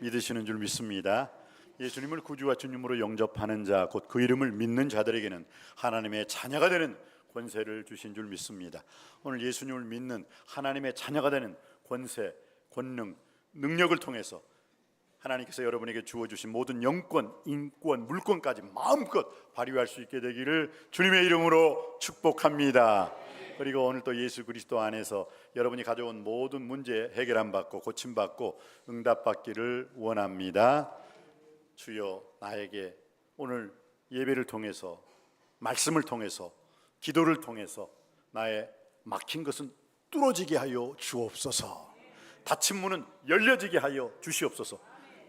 믿으시는 줄 믿습니다. 예수님을 구주와 주님으로 영접하는 자, 곧 그 이름을 믿는 자들에게는 하나님의 자녀가 되는 권세를 주신 줄 믿습니다. 오늘 예수님을 믿는 하나님의 자녀가 되는 권세, 권능, 능력을 통해서 하나님께서 여러분에게 주어주신 모든 영권, 인권, 물권까지 마음껏 발휘할 수 있게 되기를 주님의 이름으로 축복합니다. 그리고 오늘 또 예수 그리스도 안에서 여러분이 가져온 모든 문제 해결함 받고 고침 받고 응답 받기를 원합니다. 주여, 나에게 오늘 예배를 통해서, 말씀을 통해서, 기도를 통해서 나의 막힌 것은 뚫어지게 하여 주옵소서. 닫힌 문은 열려지게 하여 주시옵소서.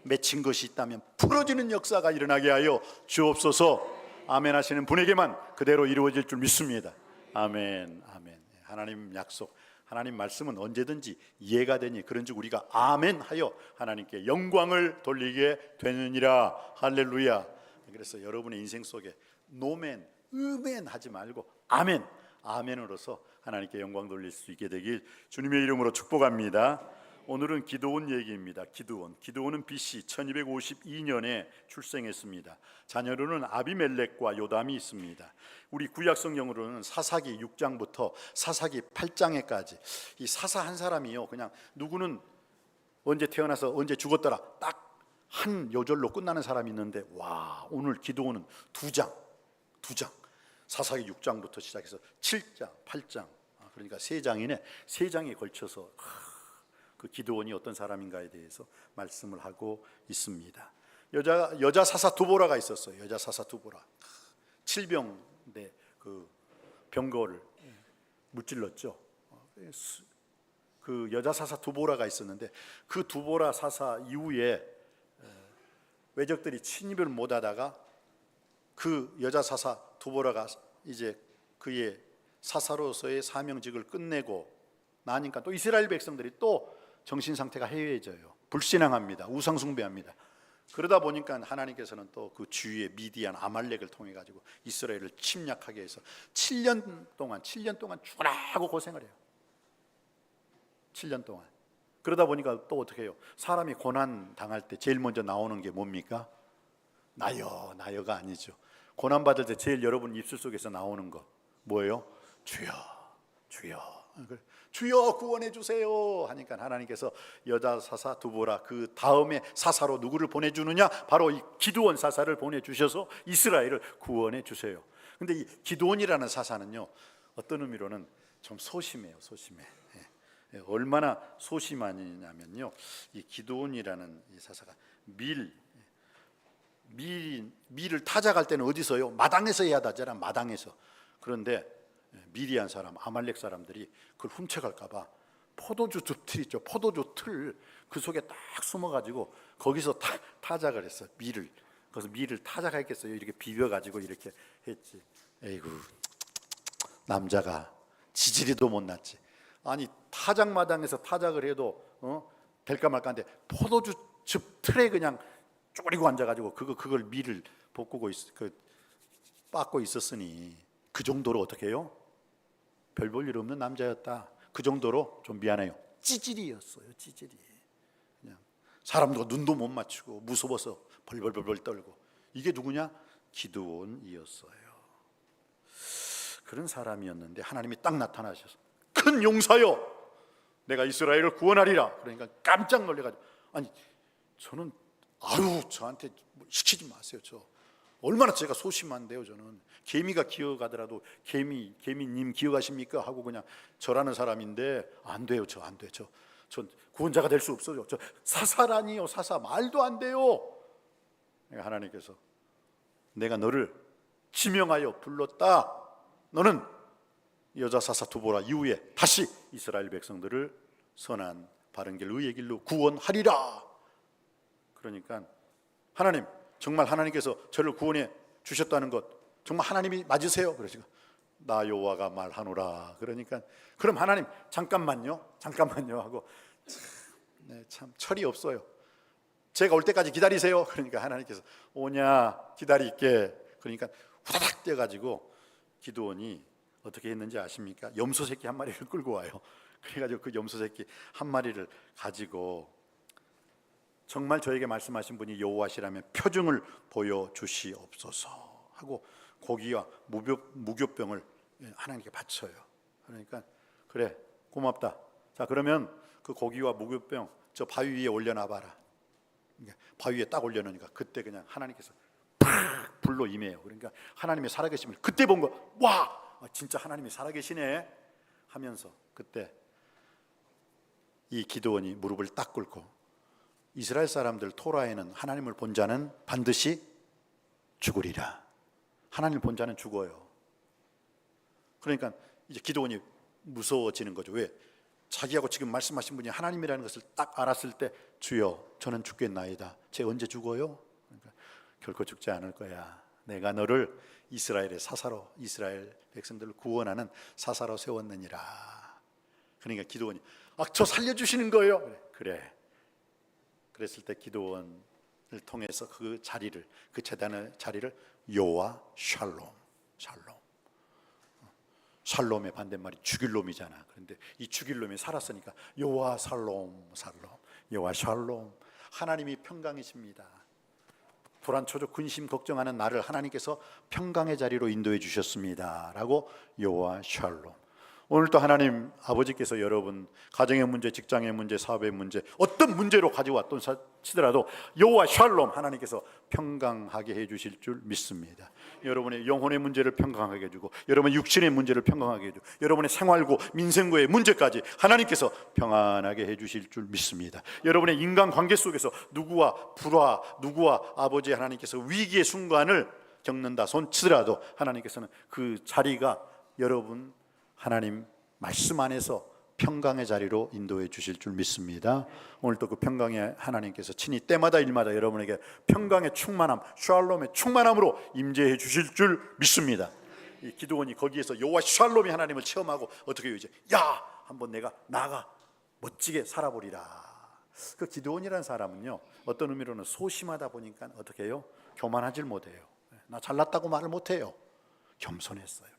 맺힌 것이 있다면 풀어지는 역사가 일어나게 하여 주옵소서. 아멘 하시는 분에게만 그대로 이루어질 줄 믿습니다. 아멘, 아멘. 하나님 약속, 하나님 말씀은 언제든지 이해가 되니 그런즉 우리가 아멘 하여 하나님께 영광을 돌리게 되느니라. 할렐루야. 그래서 여러분의 인생 속에 노멘, 으멘 하지 말고 아멘, 아멘으로서 하나님께 영광 돌릴 수 있게 되길 주님의 이름으로 축복합니다. 오늘은 기드온 얘기입니다. 기드온은 BC 1252년에 출생했습니다. 자녀로는 아비멜렉과 요담이 있습니다. 우리 구약 성경으로는 사사기 6장부터 사사기 8장에까지 이 사사 한 사람이요, 그냥 누구는 언제 태어나서 언제 죽었더라 딱 한 요절로 끝나는 사람이 있는데, 와, 오늘 기드온은 두 장 사사기 6장부터 시작해서 7장, 8장, 그러니까 3장이네. 3장에 걸쳐서 그 기드온이 어떤 사람인가에 대해서 말씀을 하고 있습니다. 여자 사사 두보라가 있었어요. 여자 사사 두보라. 7병대 그 병거를 무찔렀죠. 그 여자 사사 두보라가 있었는데, 그 두보라 사사 이후에 외적들이 침입을 못하다가 그 여자 사사 두보라가 이제 그의 사사로서의 사명직을 끝내고 나니까 또 이스라엘 백성들이 또 정신 상태가 해이해져요. 불신앙합니다. 우상 숭배합니다. 그러다 보니까 하나님께서는 또 그 주위의 미디안 아말렉을 통해 가지고 이스라엘을 침략하게 해서 7년 동안 죽으라고 고생을 해요. 7년 동안. 그러다 보니까 또 어떻게 해요? 사람이 고난 당할 때 제일 먼저 나오는 게 뭡니까? 나여가 아니죠. 고난 받을 때 제일 여러분 입술 속에서 나오는 거 뭐예요? 주여, 주여, 주여 구원해 주세요 하니까 하나님께서 여자 사사 두보라 그 다음에 사사로 누구를 보내주느냐? 바로 이 기드온 사사를 보내주셔서 이스라엘을 구원해 주세요. 근데 이 기드온이라는 사사는요, 어떤 의미로는 좀 소심해요. 소심해. 얼마나 소심하냐면요, 이 기드온이라는 이 사사가 밀을 타작할 때는 어디서요? 마당에서 해야 하잖아. 마당에서. 그런데 미디안 사람, 아말렉 사람들이 그걸 훔쳐갈까 봐 포도주 틀 있죠. 포도주 틀 그 속에 딱 숨어가지고 거기서 타작을 했어. 그래서 밀을 타작했겠어요. 이렇게 비벼가지고 이렇게 했지. 에이구, 남자가 지지리도 못났지. 아니 타작마당에서 타작을 해도 될까 말까한데 포도주 즙 틀에 그냥 쪼그리고 앉아가지고 그걸 밀을 볶고 빻고 있었으니 그 정도로 어떻게 해요? 별 볼 일 없는 남자였다. 그 정도로 좀 미안해요. 찌질이었어요. 찌질이. 그냥 사람도 눈도 못 맞추고 무서워서 벌벌벌 떨고. 이게 누구냐? 기드온이었어요. 그런 사람이었는데 하나님이 딱 나타나셔서 큰 용사여, 내가 이스라엘을 구원하리라. 그러니까 깜짝 놀래가지고, 아니 저는 저한테 시키지 마세요. 저 얼마나 제가 소심한데요. 저는 개미가 기어가더라도 개미님 기어가십니까? 하고 그냥 저라는 사람인데 안 돼요. 저 구원자가 될 수 없어요. 저 사사라니요. 사사 말도 안 돼요. 하나님께서 내가 너를 지명하여 불렀다. 너는 여자 사사 두보라 이후에 다시 이스라엘 백성들을 선한 바른 길 의의 길로 구원하리라. 그러니까 하나님, 정말 하나님께서 저를 구원해 주셨다는 것 정말 하나님이 맞으세요? 그러시고 나 여호와가 말하노라. 그러니까 그럼 하나님 잠깐만요 하고 참 철이 없어요. 제가 올 때까지 기다리세요. 그러니까 하나님께서 오냐 기다릴게. 그러니까 후다닥 뛰어가지고 기드온이 어떻게 했는지 아십니까? 염소 새끼 한 마리를 끌고 와요. 그래가지고 그 염소 새끼 한 마리를 가지고 정말 저에게 말씀하신 분이 여호와시라면 표징을 보여주시옵소서 하고 고기와 무교병을 하나님께 바쳐요. 그러니까 그래 고맙다. 자 그러면 그 고기와 무교병 저 바위 위에 올려놔봐라. 바위 위에 딱 올려놓으니까 그때 그냥 하나님께서 팍 불로 임해요. 그러니까 하나님의 살아계심을 그때 본 거. 와 진짜 하나님이 살아계시네 하면서 그때 이 기드온이 무릎을 딱 꿇고 이스라엘 사람들 토라에는 하나님을 본 자는 반드시 죽으리라. 하나님을 본 자는 죽어요. 그러니까 이제 기드온이 무서워지는 거죠. 왜? 자기하고 지금 말씀하신 분이 하나님이라는 것을 딱 알았을 때 주여 저는 죽겠나이다. 쟤 언제 죽어요? 그러니까 결코 죽지 않을 거야. 내가 너를 이스라엘의 사사로 이스라엘 백성들을 구원하는 사사로 세웠느니라. 그러니까 기드온이 저 살려주시는 거예요. 그래. 그랬을 때 기드온을 통해서 그 자리를 그 제단의 자리를 여호와 샬롬 샬롬의 반대말이 죽일 놈이잖아. 그런데 이 죽일 놈이 살았으니까 여호와 샬롬 여호와 샬롬 하나님이 평강이십니다. 불안초조 근심 걱정하는 나를 하나님께서 평강의 자리로 인도해 주셨습니다 라고 여호와 샬롬. 오늘 또 하나님 아버지께서 여러분 가정의 문제, 직장의 문제, 사업의 문제 어떤 문제로 가져왔던 치더라도 여호와 샬롬 하나님께서 평강하게 해주실 줄 믿습니다. 여러분의 영혼의 문제를 평강하게 해주고 여러분의 육신의 문제를 평강하게 해주고 여러분의 생활고 민생고의 문제까지 하나님께서 평안하게 해주실 줄 믿습니다. 여러분의 인간관계 속에서 누구와 불화, 누구와 아버지 하나님께서 위기의 순간을 겪는다 손 치더라도 하나님께서는 그 자리가 여러분 하나님 말씀 안에서 평강의 자리로 인도해 주실 줄 믿습니다. 오늘 또 그 평강의 하나님께서 친히 때마다 일마다 여러분에게 평강의 충만함, 샬롬의 충만함으로 임재해 주실 줄 믿습니다. 이 기드온이 거기에서 여호와 샬롬이 하나님을 체험하고 어떻게 해요? 이제 한번 내가 나가 멋지게 살아보리라. 그 기드온이라는 사람은요 어떤 의미로는 소심하다 보니까 어떻게 해요? 교만하질 못해요. 나 잘났다고 말을 못해요. 겸손했어요.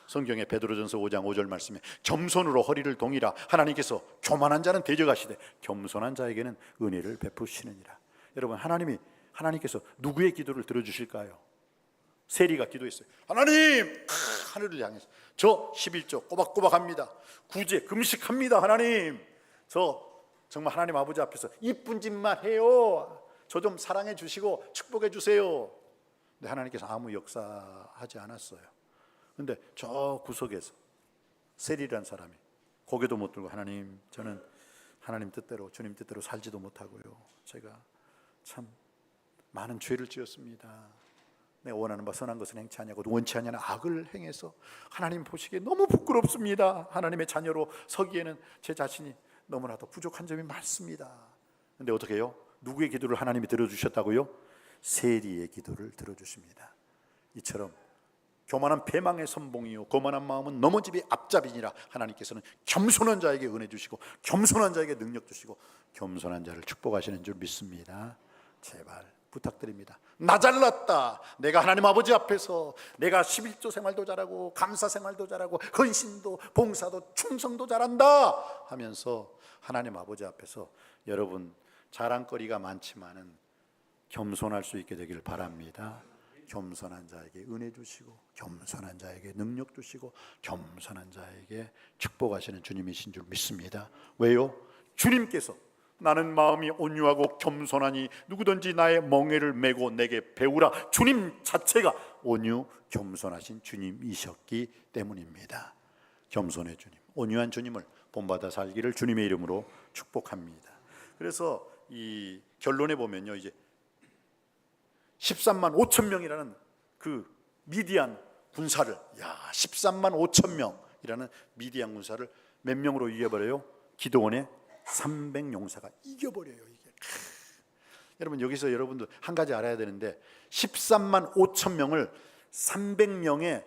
성경의 베드로전서 5장 5절 말씀에 겸손으로 허리를 동이라 하나님께서 교만한 자는 대적하시되 겸손한 자에게는 은혜를 베푸시느니라. 여러분 하나님께서 누구의 기도를 들어주실까요? 세리가 기도했어요. 하나님 하늘을 향해서 저 11조 꼬박꼬박합니다. 구제 금식합니다. 하나님 저 정말 하나님 아버지 앞에서 이쁜 짓만 해요. 저 좀 사랑해 주시고 축복해 주세요. 근데 하나님께서 아무 역사하지 않았어요. 근데 저 구석에서 세리라는 사람이 고개도 못 들고 하나님 저는 하나님 뜻대로 주님 뜻대로 살지도 못하고요. 제가 참 많은 죄를 지었습니다. 내가 원하는 바 선한 것은 행치 아니하고 원치 아니하는 악을 행해서 하나님 보시기에 너무 부끄럽습니다. 하나님의 자녀로 서기에는 제 자신이 너무나도 부족한 점이 많습니다. 근데 어떻게 해요? 누구의 기도를 하나님이 들어주셨다고요? 세리의 기도를 들어주십니다. 이처럼 교만한 배망의 선봉이요 거만한 마음은 넘어집이 앞잡이니라. 하나님께서는 겸손한 자에게 은혜 주시고 겸손한 자에게 능력 주시고 겸손한 자를 축복하시는 줄 믿습니다. 제발 부탁드립니다. 나 잘났다. 내가 하나님 아버지 앞에서 내가 11조 생활도 잘하고 감사 생활도 잘하고 헌신도 봉사도 충성도 잘한다 하면서 하나님 아버지 앞에서 여러분 자랑거리가 많지만은 겸손할 수 있게 되기를 바랍니다. 겸손한 자에게 은혜 주시고 겸손한 자에게 능력 주시고 겸손한 자에게 축복하시는 주님이신 줄 믿습니다. 왜요? 주님께서 나는 마음이 온유하고 겸손하니 누구든지 나의 멍에를 메고 내게 배우라. 주님 자체가 온유 겸손하신 주님이셨기 때문입니다. 겸손의 주님, 온유한 주님을 본받아 살기를 주님의 이름으로 축복합니다. 그래서 이 결론에 보면요 이제 13만 5천 명이라는 그 미디안 군사를 13만 5천 명이라는 미디안 군사를 몇 명으로 이겨버려요? 기드온의 300용사가 이겨버려요. 이게 여러분 여기서 여러분들 한 가지 알아야 되는데 13만 5천 명을 300명의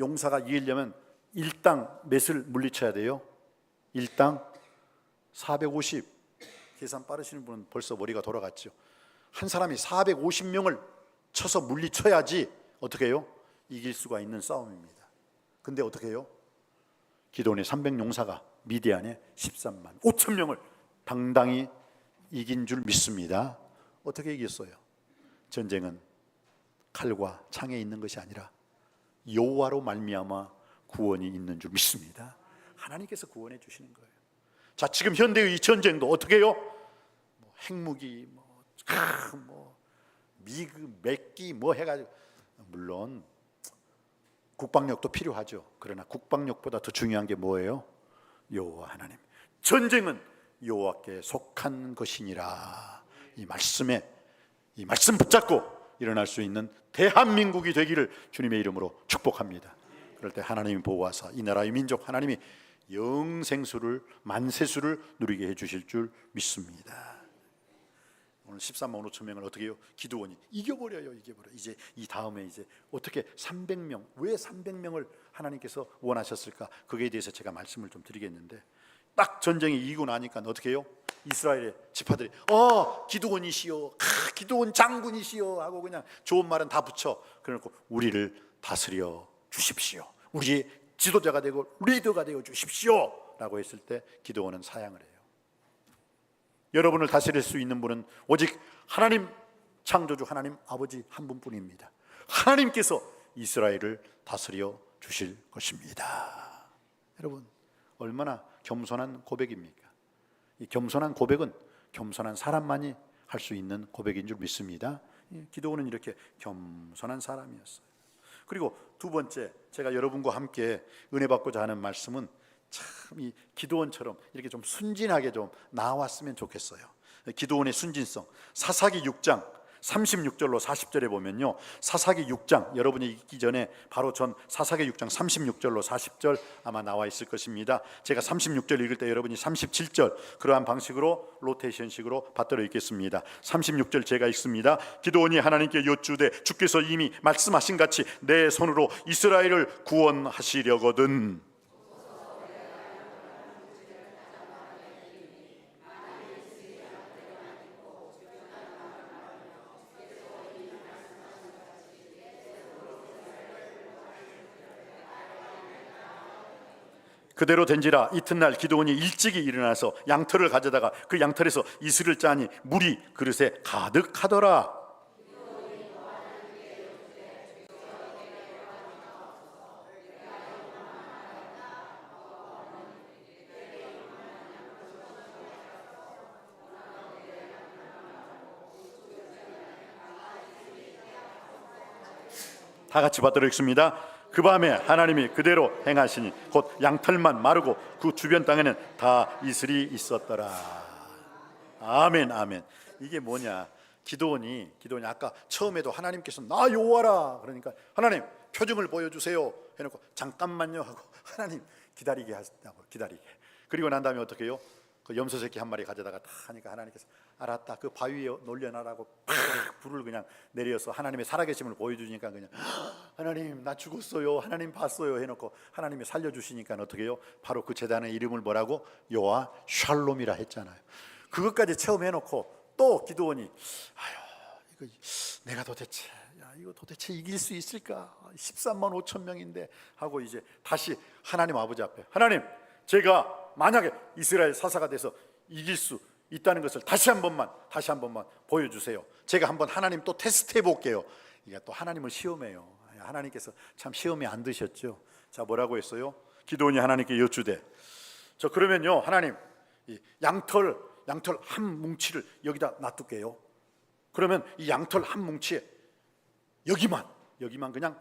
용사가 이기려면 일당 몇을 물리쳐야 돼요? 일당 450. 계산 빠르시는 분은 벌써 머리가 돌아갔죠. 한 사람이 450명을 쳐서 물리쳐야지 어떻게 해요? 이길 수가 있는 싸움입니다. 근데 어떻게 해요? 기드온의 300용사가 미디안의 13만 5천 명을 당당히 이긴 줄 믿습니다. 어떻게 이겼어요? 전쟁은 칼과 창에 있는 것이 아니라 여호와로 말미암아 구원이 있는 줄 믿습니다. 하나님께서 구원해 주시는 거예요. 자, 지금 현대의 이 전쟁도 어떻게 해요? 핵무기, 미그, 맥기 해가지고, 물론 국방력도 필요하죠. 그러나 국방력보다 더 중요한 게 뭐예요? 여호와 하나님. 전쟁은 여호와께 속한 것이니라. 이 말씀 붙잡고 일어날 수 있는 대한민국이 되기를 주님의 이름으로 축복합니다. 그럴 때 하나님이 보호하사 이 나라의 민족 하나님이 영생수를 만세수를 누리게 해주실 줄 믿습니다. 오늘 13만 5천 명을 어떻게 해요? 기드온이 이겨버려요. 이제 이 다음에 이제 어떻게 300명, 왜 300명을 하나님께서 원하셨을까? 거기에 대해서 제가 말씀을 좀 드리겠는데, 딱 전쟁이 이기고 나니까 어떻게 해요? 이스라엘의 지파들이 기드온이시여, 기드온 장군이시여 하고 그냥 좋은 말은 다 붙여. 그래놓고 우리를 다스려 주십시오, 우리의 지도자가 되고 리더가 되어 주십시오 라고 했을 때 기드온은 사양을 해요. 여러분을 다스릴 수 있는 분은 오직 하나님, 창조주 하나님 아버지 한 분뿐입니다. 하나님께서 이스라엘을 다스려 주실 것입니다. 여러분, 얼마나 겸손한 고백입니까? 이 겸손한 고백은 겸손한 사람만이 할 수 있는 고백인 줄 믿습니다. 기드온은 이렇게 겸손한 사람이었어요. 그리고 두 번째, 제가 여러분과 함께 은혜 받고자 하는 말씀은 참 이 기드온처럼 이렇게 좀 순진하게 좀 나왔으면 좋겠어요. 기드온의 순진성, 사사기 6장 36절로 40절에 보면요, 사사기 6장, 여러분이 읽기 전에 바로 전 사사기 6장 36절로 40절 아마 나와 있을 것입니다. 제가 36절 읽을 때 여러분이 37절 그러한 방식으로 로테이션식으로 받들어 읽겠습니다. 36절 제가 읽습니다. 기드온이 하나님께 여쭈되 주께서 이미 말씀하신 같이 내 손으로 이스라엘을 구원하시려거든 그대로 된지라. 이튿날 기드온이 일찍이 일어나서 양털을 가져다가 그 양털에서 이슬을 짜니 물이 그릇에 가득하더라. 다 같이 받들어 읽습니다. 그 밤에 하나님이 그대로 행하시니 곧 양털만 마르고 그 주변 땅에는 다 이슬이 있었더라. 아멘, 아멘. 이게 뭐냐? 기드온이 아까 처음에도 하나님께서 나 여호와라 그러니까 하나님 표징을 보여주세요 해놓고 잠깐만요 하고 하나님 기다리게 하시다고 기다리게. 그리고 난 다음에 어떻게 해요? 그 염소 새끼 한 마리 가져다가 다 하니까 하나님께서 알았다, 그 바위에 놀려놔라고 팍 불을 그냥 내려서 하나님의 살아계심을 보여주니까 그냥 하나님 나 죽었어요, 하나님 봤어요 해놓고 하나님이 살려주시니까 어떻게 해요? 바로 그 제단의 이름을 뭐라고? 여호와 샬롬이라 했잖아요. 그것까지 처음 해놓고 또 기드온이 이거 내가 도대체 이거 도대체 이길 수 있을까? 13만 5천 명인데 하고 이제 다시 하나님 아버지 앞에 하나님 제가 만약에 이스라엘 사사가 돼서 이길 수 있다는 것을 다시 한 번만 보여주세요. 제가 한번 하나님 또 테스트 해볼게요. 이게 또 하나님을 시험해요. 하나님께서 참 시험에 안 드셨죠. 자, 뭐라고 했어요? 기드온이 하나님께 여쭈되 저 그러면요 하나님 이 양털 한 뭉치를 여기다 놔둘게요. 그러면 이 양털 한 뭉치에 여기만 그냥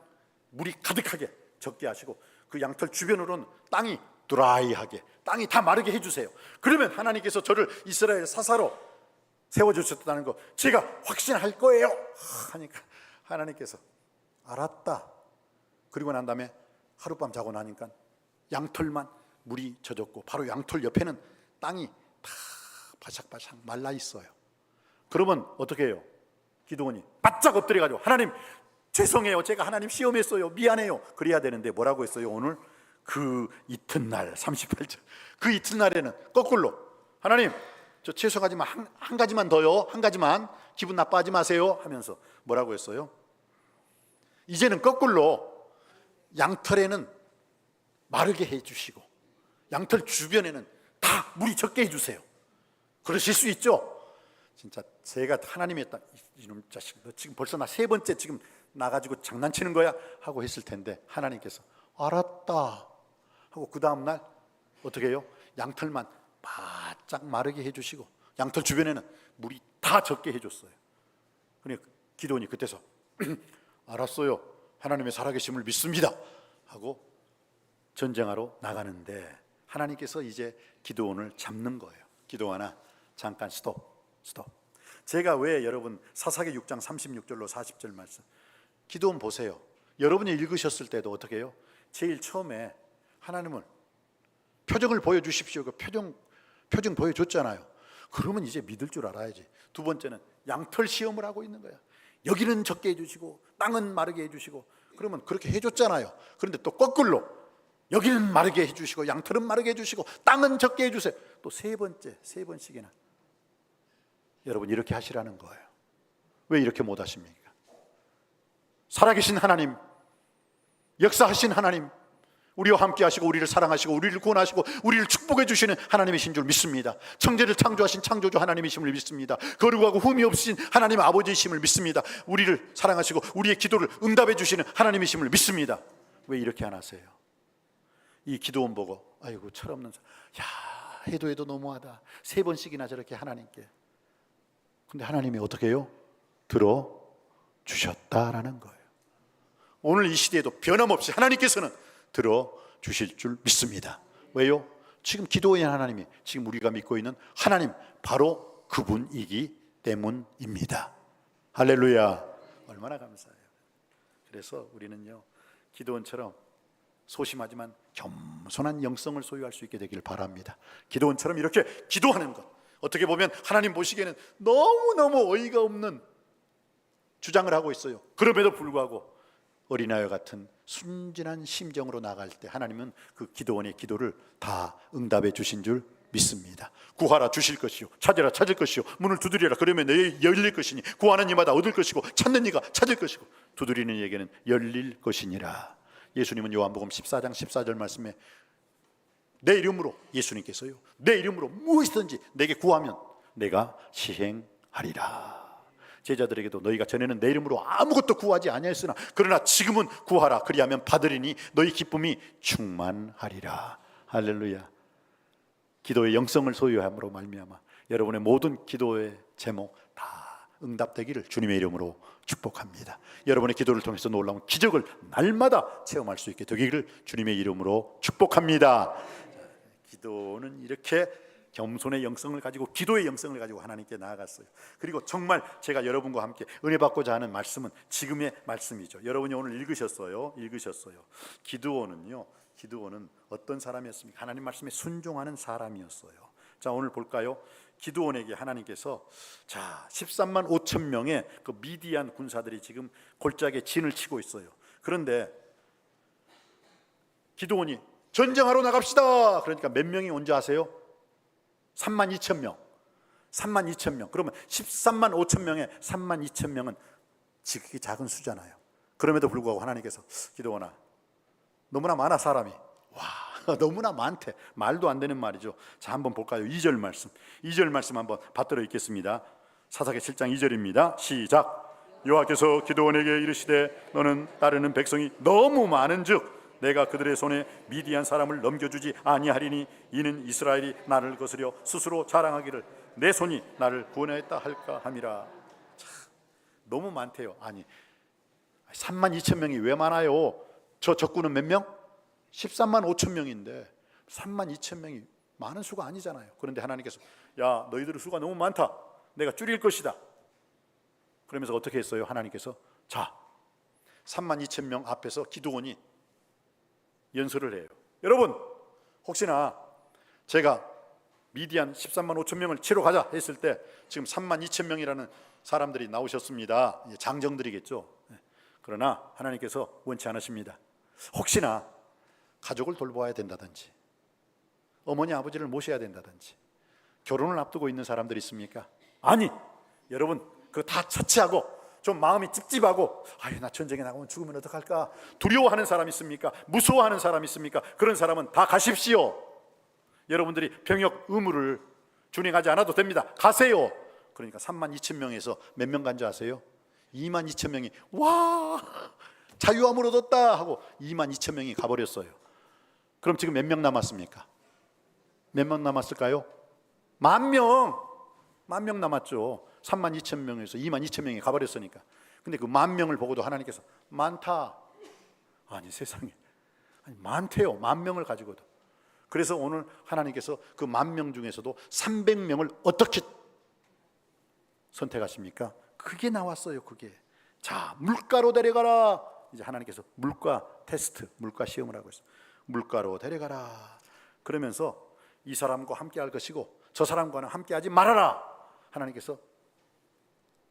물이 가득하게 적게 하시고 그 양털 주변으로는 땅이 드라이하게, 땅이 다 마르게 해주세요. 그러면 하나님께서 저를 이스라엘 사사로 세워주셨다는 거 제가 확신할 거예요 하니까 하나님께서 알았다. 그리고 난 다음에 하룻밤 자고 나니까 양털만 물이 젖었고 바로 양털 옆에는 땅이 다 바삭바삭 말라 있어요. 그러면 어떻게 해요? 기드온이 바짝 엎드려가지고 하나님 죄송해요, 제가 하나님 시험했어요, 미안해요 그래야 되는데 뭐라고 했어요? 오늘 그 이튿날 38절 그 이튿날에는 거꾸로 하나님 저 죄송하지만 한 가지만 더요, 한 가지만 기분 나빠하지 마세요 하면서 뭐라고 했어요? 이제는 거꾸로 양털에는 마르게 해주시고 양털 주변에는 다 물이 적게 해주세요. 그러실 수 있죠? 진짜 제가 하나님의 이놈 자식, 너 지금 벌써 나 세 번째 지금 나가지고 장난치는 거야? 하고 했을 텐데 하나님께서 알았다 하고 그 다음날 어떻게 해요? 양털만 바짝 마르게 해주시고 양털 주변에는 물이 다 젖게 해줬어요. 그러니까 기도원이 그때서 알았어요, 하나님의 살아계심을 믿습니다 하고 전쟁하러 나가는데 하나님께서 이제 기도원을 잡는 거예요. 기도원아, 잠깐 스톱. 제가 왜 여러분 사사기 6장 36절로 40절 말씀, 기도원 보세요. 여러분이 읽으셨을 때도 어떻게 해요? 제일 처음에 하나님은 표정을 보여주십시오. 그 표정 보여줬잖아요. 그러면 이제 믿을 줄 알아야지. 두 번째는 양털 시험을 하고 있는 거야. 여기는 적게 해주시고 땅은 마르게 해주시고, 그러면 그렇게 해줬잖아요. 그런데 또 거꾸로 여기는 마르게 해주시고 양털은 마르게 해주시고 땅은 적게 해주세요. 또 세 번씩이나 여러분 이렇게 하시라는 거예요. 왜 이렇게 못 하십니까? 살아계신 하나님, 역사하신 하나님, 우리와 함께 하시고 우리를 사랑하시고 우리를 구원하시고 우리를 축복해 주시는 하나님이신 줄 믿습니다. 천지를 창조하신 창조주 하나님이심을 믿습니다. 거룩하고 흠이 없으신 하나님 아버지이심을 믿습니다. 우리를 사랑하시고 우리의 기도를 응답해 주시는 하나님이심을 믿습니다. 왜 이렇게 안 하세요? 이 기도원 보고 아이고 철없는 사람, 야 해도 너무하다, 세 번씩이나 저렇게 하나님께. 근데 하나님이 어떻게 해요? 들어주셨다라는 거예요. 오늘 이 시대에도 변함없이 하나님께서는 들어주실 줄 믿습니다. 왜요? 지금 기도의 하나님이 지금 우리가 믿고 있는 하나님, 바로 그분이기 때문입니다. 할렐루야. 얼마나 감사해요. 그래서 우리는요, 기도원처럼 소심하지만 겸손한 영성을 소유할 수 있게 되길 바랍니다. 기도원처럼 이렇게 기도하는 것, 어떻게 보면 하나님 보시기에는 너무너무 어이가 없는 주장을 하고 있어요. 그럼에도 불구하고 어린아이와 같은 순진한 심정으로 나갈 때 하나님은 그 기도원의 기도를 다 응답해 주신 줄 믿습니다. 구하라 주실 것이요, 찾으라 찾을 것이요, 문을 두드리라 그러면 내 열릴 것이니, 구하는 이마다 얻을 것이고 찾는 이가 찾을 것이고 두드리는 이에게는 열릴 것이니라. 예수님은 요한복음 14장 14절 말씀에 내 이름으로, 예수님께서요, 내 이름으로 무엇이든지 내게 구하면 내가 시행하리라. 제자들에게도 너희가 전에는 내 이름으로 아무것도 구하지 아니하였으나 그러나 지금은 구하라, 그리하면 받으리니 너희 기쁨이 충만하리라. 할렐루야. 기도의 영성을 소유함으로 말미암아 여러분의 모든 기도의 제목 다 응답되기를 주님의 이름으로 축복합니다. 여러분의 기도를 통해서 놀라운 기적을 날마다 체험할 수 있게 되기를 주님의 이름으로 축복합니다. 기도는 이렇게 겸손의 영성을 가지고, 기도의 영성을 가지고 하나님께 나아갔어요. 그리고 정말 제가 여러분과 함께 은혜 받고자 하는 말씀은 지금의 말씀이죠. 여러분이 오늘 읽으셨어요. 기드온은 어떤 사람이었습니까? 하나님 말씀에 순종하는 사람이었어요. 자, 오늘 볼까요? 기드온에게 하나님께서 13만 5천 명의 그 미디안 군사들이 지금 골짜기에 진을 치고 있어요. 그런데 기드온이 전쟁하러 나갑시다. 그러니까 몇 명이 온지 아세요? 3만 2천 명. 3만 2천 명. 그러면 13만 5천 명에 3만 2천 명은 지극히 작은 수잖아요. 그럼에도 불구하고 하나님께서 기드온아, 너무나 많아 사람이. 와, 너무나 많대. 말도 안 되는 말이죠. 자, 한번 볼까요? 2절 말씀 한번 받들어 읽겠습니다. 사사기 7장 2절입니다. 시작. 여호와께서 기드온에게 이르시되 너는 따르는 백성이 너무 많은즉 내가 그들의 손에 미디안 사람을 넘겨주지 아니하리니 이는 이스라엘이 나를 거스려 스스로 자랑하기를 내 손이 나를 구원하였다 할까 함이라. 너무 많대요. 아니 3만 2천 명이 왜 많아요? 저 적군은 몇 명? 13만 5천 명인데 3만 2천 명이 많은 수가 아니잖아요. 그런데 하나님께서 야, 너희들의 수가 너무 많다, 내가 줄일 것이다. 그러면서 어떻게 했어요? 하나님께서 3만 2천 명 앞에서 기드온이 연설을 해요. 여러분, 혹시나 제가 미디안 13만 5천 명을 치러 가자 했을 때 지금 3만 2천 명이라는 사람들이 나오셨습니다. 장정들이겠죠. 그러나 하나님께서 원치 않으십니다. 혹시나 가족을 돌보아야 된다든지, 어머니 아버지를 모셔야 된다든지, 결혼을 앞두고 있는 사람들이 있습니까? 아니, 여러분, 그거 다 차치하고 좀 마음이 찝찝하고 아유, 나 전쟁에 나가면 죽으면 어떡할까 두려워하는 사람 있습니까? 무서워하는 사람 있습니까? 그런 사람은 다 가십시오. 여러분들이 병역 의무를 준행하지 않아도 됩니다. 가세요. 그러니까 32,000명에서 몇 명 간 줄 아세요? 22,000명이 와 자유함을 얻었다 하고 22,000명이 가버렸어요. 그럼 지금 몇 명 남았습니까? 몇 명 남았을까요? 10,000명! 10,000명 남았죠. 32,000명에서 22,000명이 가버렸으니까. 근데 그 10,000명을 보고도 하나님께서 많다. 아니 세상에, 아니, 많대요. 10,000명을 가지고도. 그래서 오늘 하나님께서 그 10,000명 중에서도 300명을 어떻게 선택하십니까? 그게 나왔어요. 그게. 자, 물가로 데려가라. 이제 하나님께서 물가 테스트, 물가 시험을 하고 있어요. 물가로 데려가라. 그러면서 이 사람과 함께 할 것이고 저 사람과는 함께 하지 말아라. 하나님께서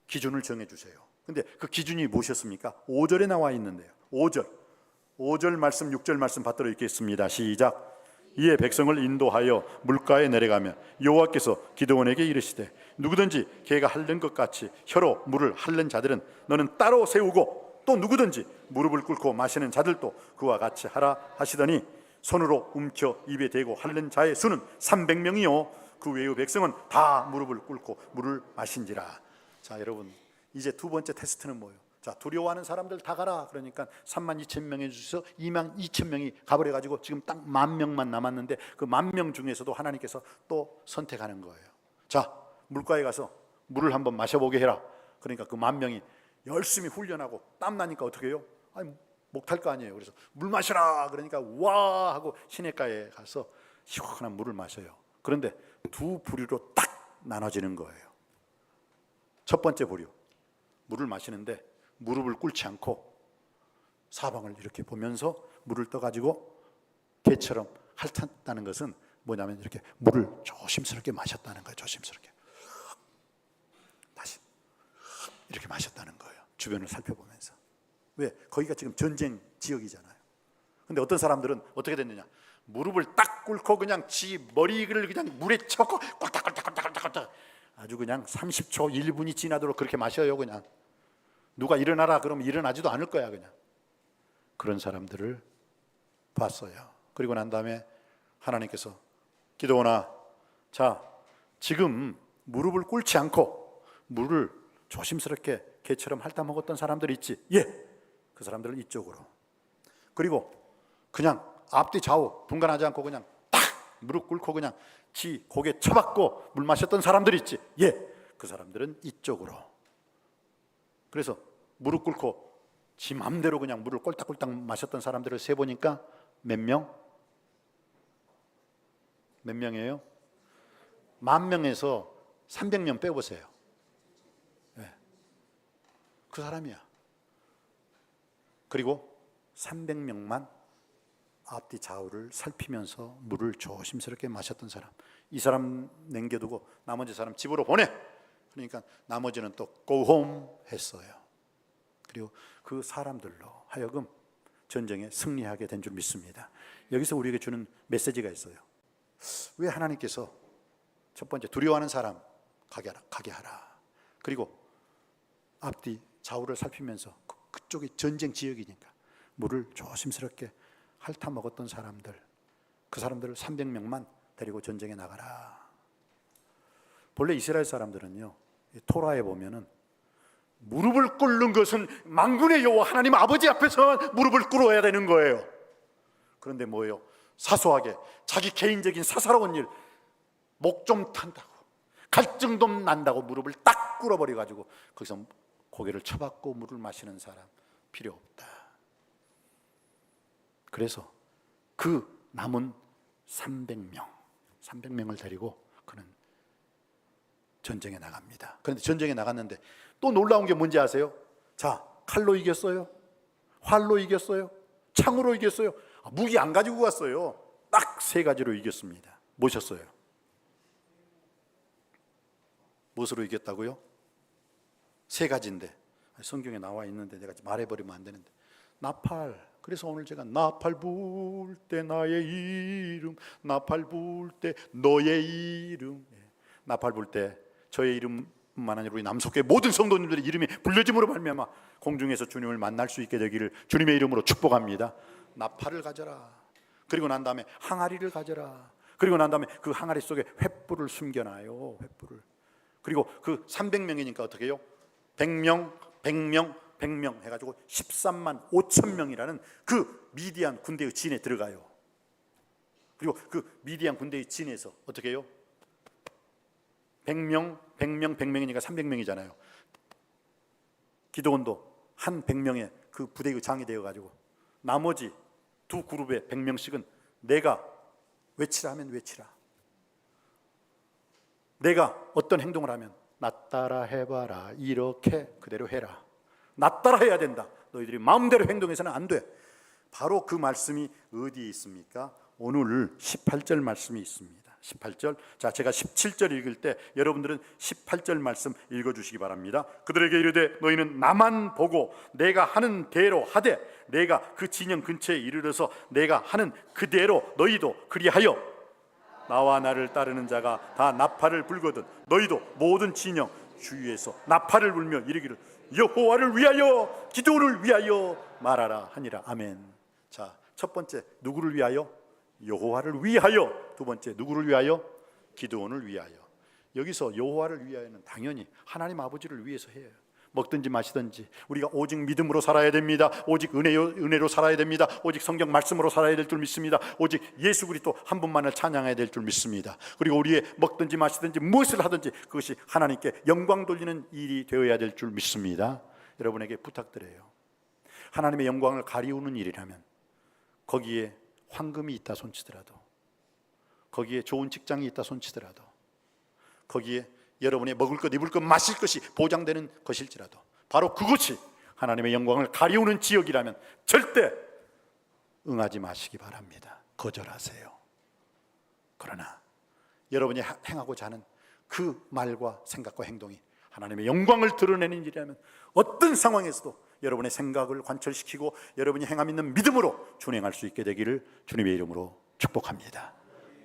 기준을 정해 주세요. 근데 그 기준이 무엇이었습니까? 5절에 나와 있는데요. 5절 말씀, 6절 말씀 받들어 읽겠습니다. 시작. 이에 백성을 인도하여 물가에 내려가며 여호와께서 기드온에게 이르시되 누구든지 개가 핥는 것 같이 혀로 물을 핥는 자들은 너는 따로 세우고 또 누구든지 무릎을 꿇고 마시는 자들도 그와 같이 하라 하시더니 손으로 움켜 입에 대고 핥는 자의 수는 300명이요 그 외의 백성은 다 무릎을 꿇고 물을 마신지라. 자, 여러분, 이제 두 번째 테스트는 뭐예요? 자, 두려워하는 사람들 다 가라. 그러니까 32,000명에 주셔서 22,000명이 가버려가지고 지금 딱 10,000명만 남았는데 그 10,000명 중에서도 하나님께서 또 선택하는 거예요. 자, 물가에 가서 물을 한번 마셔보게 해라. 그러니까 그 10,000명이 열심히 훈련하고 땀나니까 어떻게 해요? 아니, 목탈 거 아니에요. 그래서 물 마셔라. 그러니까 와 하고 시냇가에 가서 시원한 물을 마셔요. 그런데 두 부류로 딱 나눠지는 거예요. 첫 번째 부류, 물을 마시는데 무릎을 꿇지 않고 사방을 이렇게 보면서 물을 떠가지고 개처럼 핥았다는 것은 뭐냐면 이렇게 물을 조심스럽게 마셨다는 거예요. 조심스럽게 다시 이렇게 마셨다는 거예요. 주변을 살펴보면서. 왜? 거기가 지금 전쟁 지역이잖아요. 근데 어떤 사람들은 어떻게 됐느냐, 무릎을 딱 꿇고 그냥 지 머리를 그냥 물에 쳐고 꼴딱꼴딱꼴딱꼴딱 아주 그냥 30초 1분이 지나도록 그렇게 마셔요. 그냥 누가 일어나라 그러면 일어나지도 않을 거야. 그냥 그런 사람들을 봤어요. 그리고 난 다음에 하나님께서 기드온아, 자, 지금 무릎을 꿇지 않고 물을 조심스럽게 개처럼 핥아 먹었던 사람들 있지? 예, 그 사람들은 이쪽으로. 그리고 그냥 앞뒤 좌우 분간하지 않고 그냥 딱 무릎 꿇고 그냥 지 고개 쳐박고 물 마셨던 사람들 있지? 예, 그 사람들은 이쪽으로. 그래서 무릎 꿇고 지 맘대로 그냥 물을 꼴딱꼴딱 마셨던 사람들을 세보니까 몇 명? 몇 명이에요? 10,000명에서 300명 빼보세요. 네. 그 사람이야. 그리고 300명만 앞뒤 좌우를 살피면서 물을 조심스럽게 마셨던 사람, 이 사람 남겨두고 나머지 사람 집으로 보내. 그러니까 나머지는 또 go home 했어요. 그리고 그 사람들로 하여금 전쟁에 승리하게 된 줄 믿습니다. 여기서 우리에게 주는 메시지가 있어요. 왜 하나님께서 첫 번째 두려워하는 사람 가게 하라. 그리고 앞뒤 좌우를 살피면서 그쪽이 전쟁 지역이니까 물을 조심스럽게 핥아 먹었던 사람들, 그 사람들을 300명만 데리고 전쟁에 나가라. 본래 이스라엘 사람들은요, 토라에 보면은 무릎을 꿇는 것은 만군의 여호와 하나님 아버지 앞에서 무릎을 꿇어야 되는 거예요. 그런데 뭐예요? 사소하게 자기 개인적인 사사로운 일, 목 좀 탄다고, 갈증 좀 난다고 무릎을 딱 꿇어버려 가지고 거기서 고개를 쳐박고 물을 마시는 사람 필요 없다. 그래서 그 남은 300명을 데리고 그는 전쟁에 나갑니다. 그런데 전쟁에 나갔는데 또 놀라운 게 뭔지 아세요? 자, 칼로 이겼어요? 활로 이겼어요? 창으로 이겼어요? 무기 안 가지고 갔어요. 딱 3가지로 이겼습니다. 뭐셨어요? 무엇으로 이겼다고요? 3가지인데 성경에 나와 있는데 내가 말해버리면 안 되는데, 나팔. 그래서 오늘 제가 나팔 불 때 나의 이름, 나팔 불 때 너의 이름. 나팔 불 때 저의 이름만 아니라 우리 남석교회 모든 성도님들의 이름이 불려짐으로 말미암아 공중에서 주님을 만날 수 있게 되기를 주님의 이름으로 축복합니다. 나팔을 가져라. 그리고 난 다음에 항아리를 가져라. 그리고 난 다음에 그 항아리 속에 횃불을 숨겨놔요. 횃불을. 그리고 그 300명이니까 어떻게 해요? 100명, 100명, 100명 해가지고 13만 5천 명이라는 그 미디안 군대의 진에 들어가요. 그리고 그 미디안 군대의 진에서 어떻게 해요? 100명, 100명, 100명이니까 300명이잖아요. 기드온도 한 100명의 그 부대의 장이 되어가지고 나머지 두 그룹의 100명씩은 내가 외치라 하면 외치라, 내가 어떤 행동을 하면 나 따라 해봐라, 이렇게 그대로 해라. 나 따라 해야 된다. 너희들이 마음대로 행동해서는 안 돼. 바로 그 말씀이 어디에 있습니까? 오늘 18절 말씀이 있습니다. 18절. 자, 제가 17절 읽을 때 여러분들은 18절 말씀 읽어주시기 바랍니다. 그들에게 이르되 너희는 나만 보고 내가 하는 대로 하되 내가 그 진영 근처에 이르러서 내가 하는 그대로 너희도 그리하여 나와 나를 따르는 자가 다 나팔을 불거든 너희도 모든 진영 주위에서 나팔을 불며 이르기를 여호와를 위하여 기도를 위하여 말하라 하니라. 아멘. 자, 첫 번째 누구를 위하여? 여호와를 위하여. 두 번째 누구를 위하여? 기드온을 위하여. 여기서 여호와를 위하여는 당연히 하나님 아버지를 위해서 해요. 먹든지 마시든지 우리가 오직 믿음으로 살아야 됩니다. 오직 은혜로 살아야 됩니다. 오직 성경 말씀으로 살아야 될 줄 믿습니다. 오직 예수 그리스도 한 분만을 찬양해야 될 줄 믿습니다. 그리고 우리의 먹든지 마시든지 무엇을 하든지 그것이 하나님께 영광 돌리는 일이 되어야 될 줄 믿습니다. 여러분에게 부탁드려요. 하나님의 영광을 가리우는 일이라면 거기에 황금이 있다 손치더라도, 거기에 좋은 직장이 있다 손치더라도, 거기에 여러분의 먹을 것, 입을 것, 마실 것이 보장되는 것일지라도 바로 그것이 하나님의 영광을 가리우는 지역이라면 절대 응하지 마시기 바랍니다. 거절하세요. 그러나 여러분이 행하고자 하는 그 말과 생각과 행동이 하나님의 영광을 드러내는 일이라면 어떤 상황에서도 여러분의 생각을 관철시키고 여러분이 행함 있는 믿음으로 준행할 수 있게 되기를 주님의 이름으로 축복합니다.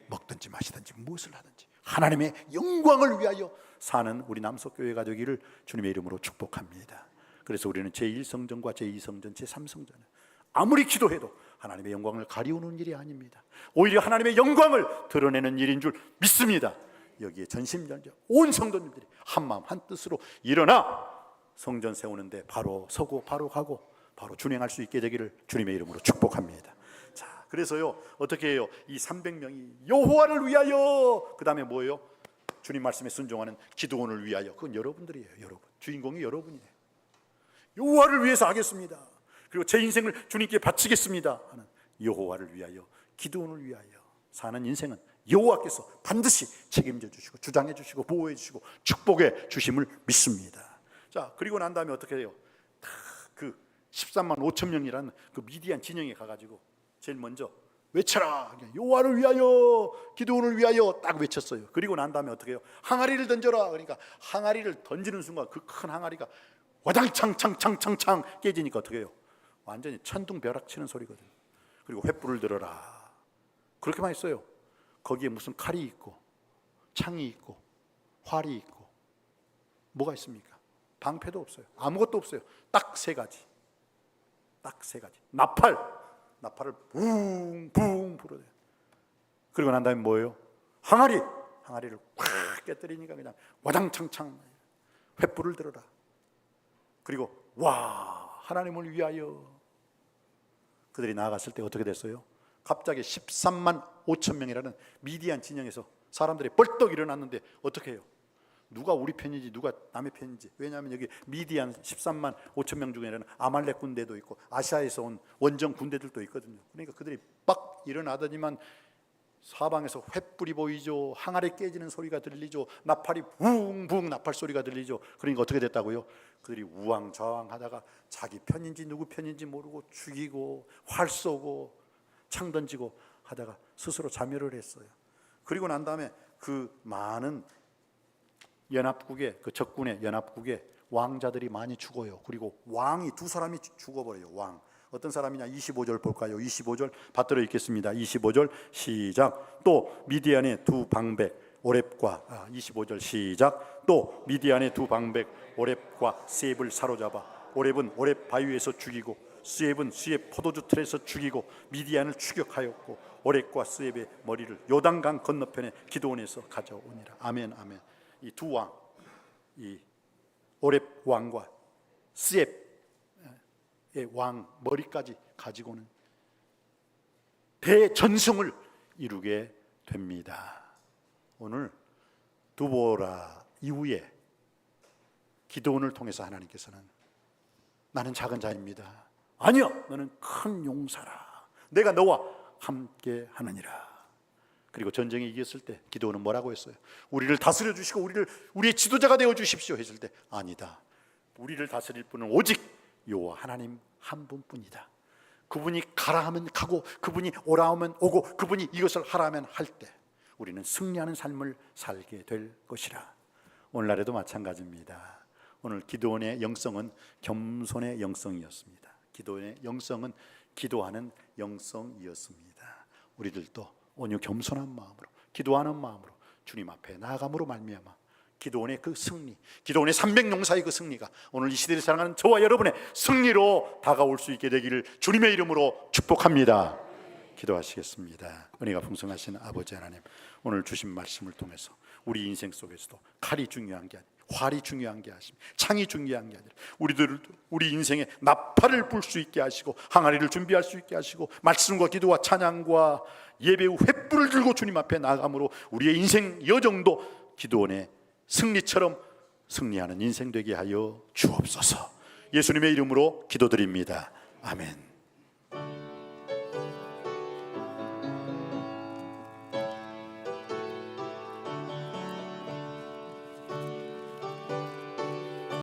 먹든지 마시든지 무엇을 하든지 하나님의 영광을 위하여 사는 우리 남석교회가 되기를 주님의 이름으로 축복합니다. 그래서 우리는 제1성전과 제2성전, 제3성전은 아무리 기도해도 하나님의 영광을 가리우는 일이 아닙니다. 오히려 하나님의 영광을 드러내는 일인 줄 믿습니다. 여기에 전심전력 온 성도님들이 한마음 한뜻으로 일어나 성전 세우는데 바로 서고 바로 가고 바로 준행할 수 있게 되기를 주님의 이름으로 축복합니다. 자, 그래서요 어떻게 해요? 이 300명이 여호와를 위하여, 그 다음에 뭐예요? 주님 말씀에 순종하는 기드온을 위하여. 그건 여러분들이에요. 여러분, 주인공이 여러분이에요. 여호와를 위해서 하겠습니다. 그리고 제 인생을 주님께 바치겠습니다 하는 여호와를 위하여, 기드온을 위하여 사는 인생은 여호와께서 반드시 책임져 주시고 주장해 주시고 보호해 주시고 축복해 주심을 믿습니다. 자, 그리고 난 다음에 어떻게 해요? 그 13만 5천 명이라는 그 미디안 진영에 가가지고 제일 먼저 외쳐라, 여호와를 위하여 기드온을 위하여 딱 외쳤어요. 그리고 난 다음에 어떻게 해요? 항아리를 던져라. 그러니까 항아리를 던지는 순간 그 큰 항아리가 와당창창창창창 깨지니까 어떻게 해요? 완전히 천둥벼락치는 소리거든요. 그리고 횃불을 들어라, 그렇게만 했어요. 거기에 무슨 칼이 있고 창이 있고 활이 있고 뭐가 있습니까? 방패도 없어요. 아무것도 없어요. 딱 세 가지. 딱 세 가지. 나팔을 붕붕 불어대요. 그리고 난 다음에 뭐예요? 항아리를 꽉 깨뜨리니까 그냥 와장창창 횃불을 들어라. 그리고 와, 하나님을 위하여. 그들이 나아갔을 때 어떻게 됐어요? 갑자기 13만 5천 명이라는 미디안 진영에서 사람들이 벌떡 일어났는데 어떻게 해요? 누가 우리 편인지 누가 남의 편인지. 왜냐하면 여기 미디안 13만 5천 명 중에는 아말렉 군대도 있고 아시아에서 온 원정 군대들도 있거든요. 그러니까 그들이 빡 일어나더니만 사방에서 횃불이 보이죠. 항아리 깨지는 소리가 들리죠. 나팔이 붕붕 나팔 소리가 들리죠. 그러니까 어떻게 됐다고요? 그들이 우왕좌왕하다가 자기 편인지 누구 편인지 모르고 죽이고 활 쏘고 창 던지고 하다가 스스로 자멸을 했어요. 그리고 난 다음에 그 많은 연합국의 그 적군의 연합국의 왕자들이 많이 죽어요. 그리고 왕이 두 사람이 죽어버려요. 왕. 어떤 사람이냐? 25절 볼까요? 25절 받들어 읽겠습니다. 25절 시작. 또 미디안의 두 방백 오렙과 25절 시작. 또 미디안의 두 방백 오렙과 스엡을 사로잡아 오렙은 오렙 바위에서 죽이고 스엡은 스엡 포도주 틀에서 죽이고 미디안을 추격하였고 오렙과 스엡의 머리를 요단강 건너편에 기드온에서 가져오니라. 아멘, 아멘. 이 두 왕, 이 오렙 왕과 스엡의 왕 머리까지 가지고는 대전승을 이루게 됩니다. 오늘 두보라 이후에 기드온을 통해서 하나님께서는 나는 작은 자입니다. 아니요, 너는 큰 용사라. 내가 너와 함께 하느니라. 그리고 전쟁에 이겼을 때 기드온은 뭐라고 했어요? 우리를 다스려 주시고 우리의 지도자가 되어 주십시오 했을 때, 아니다, 우리를 다스릴 분은 오직 여호와 하나님 한 분뿐이다. 그분이 가라 하면 가고, 그분이 오라 하면 오고, 그분이 이것을 하라 하면 할 때 우리는 승리하는 삶을 살게 될 것이라. 오늘날에도 마찬가지입니다. 오늘 기드온의 영성은 겸손의 영성이었습니다. 기드온의 영성은 기도하는 영성이었습니다. 우리들도 온유 겸손한 마음으로, 기도하는 마음으로 주님 앞에 나아감으로 말미암아 기드온의 그 승리, 기드온의 300용사의 그 승리가 오늘 이 시대를 살아가는 저와 여러분의 승리로 다가올 수 있게 되기를 주님의 이름으로 축복합니다. 기도하시겠습니다. 은혜가 풍성하신 아버지 하나님, 오늘 주신 말씀을 통해서 우리 인생 속에서도 칼이 중요한 게 아니라 활이 중요한 게 아니라 창이 중요한 게 아니라 우리 인생에 나팔을 불 수 있게 하시고 항아리를 준비할 수 있게 하시고 말씀과 기도와 찬양과 예배 후 횃불을 들고 주님 앞에 나아감으로 우리의 인생 여정도 기드온의 승리처럼 승리하는 인생 되게 하여 주옵소서. 예수님의 이름으로 기도드립니다. 아멘.